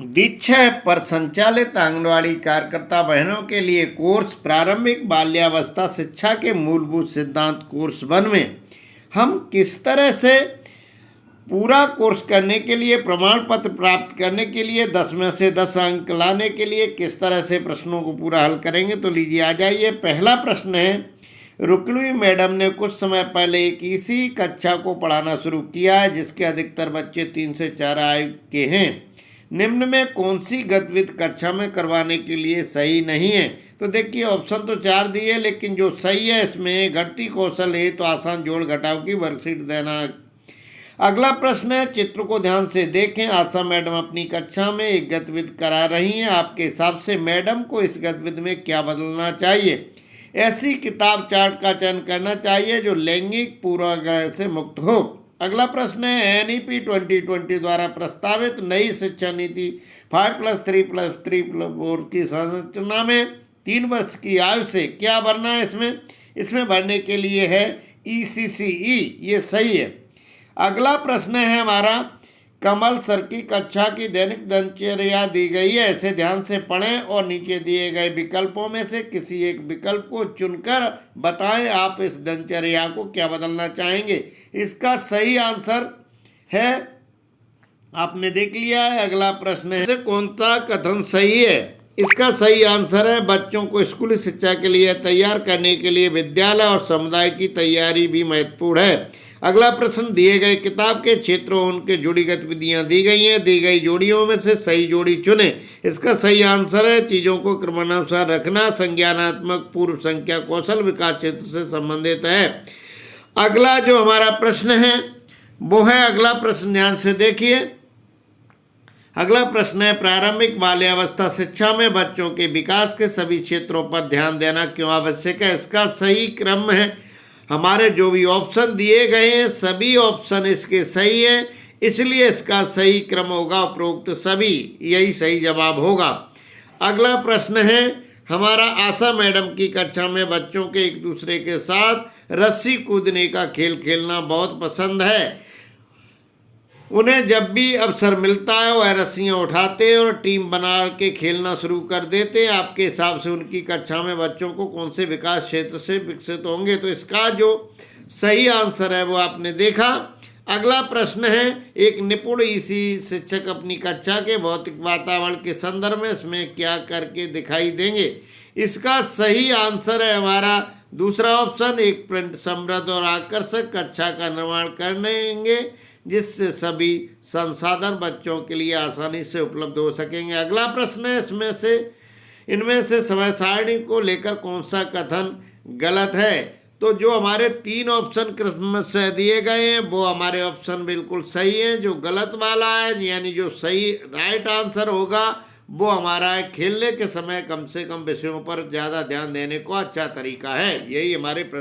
दीक्षा app पर संचालित आंगनवाड़ी कार्यकर्ता बहनों के लिए कोर्स प्रारंभिक बाल्यावस्था शिक्षा के मूलभूत सिद्धांत कोर्स 1 में हम किस तरह से पूरा कोर्स करने के लिए प्रमाण पत्र प्राप्त करने के लिए 10 में से 10 अंक लाने के लिए किस तरह से प्रश्नों को पूरा हल करेंगे। तो लीजिए आ जाइए। पहला प्रश्न है, रुक्मिणी मैडम ने कुछ समय पहले एक इसी कक्षा को पढ़ाना शुरू किया है जिसके अधिकतर बच्चे 3 से 4 आयु के हैं। निम्न में कौन सी गतिविधि कक्षा में करवाने के लिए सही नहीं है। तो देखिए ऑप्शन तो 4 दिए, लेकिन जो सही है इसमें घटती कौशल है तो आसान जोड़ घटाव की वर्कशीट देना। अगला प्रश्न है, चित्र को ध्यान से देखें। आशा मैडम अपनी कक्षा में एक गतिविधि करा रही हैं। आपके हिसाब से मैडम को इस गतिविधि में क्या बदलना चाहिए। ऐसी किताब चार्ट का चयन करना चाहिए जो लैंगिक पूर्वाग्रह से मुक्त हो। अगला प्रश्न है, एनईपी 2020 द्वारा प्रस्तावित नई शिक्षा नीति 5+3+3+4 की संरचना में 3 वर्ष की आयु से क्या भरना है। इसमें भरने के लिए है ECCE, ये सही है। अगला प्रश्न है हमारा, कमल सर की कक्षा की दैनिक दिनचर्या दी गई है, इसे ध्यान से पढ़ें और नीचे दिए गए विकल्पों में से किसी एक विकल्प को चुनकर बताएं आप इस दिनचर्या को क्या बदलना चाहेंगे। इसका सही आंसर है, आपने देख लिया है। अगला प्रश्न है, कौन सा कथन सही है। इसका सही आंसर है, बच्चों को स्कूली शिक्षा के लिए तैयार करने के लिए विद्यालय और समुदाय की तैयारी भी महत्वपूर्ण है। अगला प्रश्न, दिए गए किताब के क्षेत्रों उनके जुड़ी गतिविधियां दी गई हैं, दी गई जोड़ियों में से सही जोड़ी चुने। इसका सही आंसर है, चीज़ों को क्रमानुसार रखना संज्ञानात्मक पूर्व संख्या कौशल विकास क्षेत्र से संबंधित है। अगला जो हमारा प्रश्न है वो है, अगला प्रश्न ध्यान से देखिए। अगला प्रश्न है, प्रारंभिक बाल्यावस्था शिक्षा में बच्चों के विकास के सभी क्षेत्रों पर ध्यान देना क्यों आवश्यक है। इसका सही क्रम है, हमारे जो भी ऑप्शन दिए गए हैं सभी ऑप्शन इसके सही हैं, इसलिए इसका सही क्रम होगा उपरोक्त सभी, यही सही जवाब होगा। अगला प्रश्न है हमारा, आशा मैडम की कक्षा में बच्चों के एक दूसरे के साथ रस्सी कूदने का खेल खेलना बहुत पसंद है। उन्हें जब भी अवसर मिलता है वह रस्सियाँ उठाते हैं और टीम बना के खेलना शुरू कर देते हैं। आपके हिसाब से उनकी कक्षा में बच्चों को कौन से विकास क्षेत्र से विकसित होंगे। तो इसका जो सही आंसर है वो आपने देखा। अगला प्रश्न है, एक निपुण इसी शिक्षक अपनी कक्षा के भौतिक वातावरण के संदर्भ में इसमें क्या करके दिखाई देंगे। इसका सही आंसर है हमारा दूसरा ऑप्शन, एक प्रिंट समृद्ध और आकर्षक कक्षा का निर्माण करेंगे जिससे सभी संसाधन बच्चों के लिए आसानी से उपलब्ध हो सकेंगे। अगला प्रश्न है, इनमें से समय सारणी को लेकर कौन सा कथन गलत है। तो जो हमारे 3 ऑप्शन क्रम से दिए गए हैं वो हमारे ऑप्शन बिल्कुल सही है। जो गलत वाला है यानी जो सही राइट आंसर होगा वो हमारा है, खेलने के समय कम से कम विषयों पर ज़्यादा ध्यान देने को अच्छा तरीका है। यही हमारे प्रश्न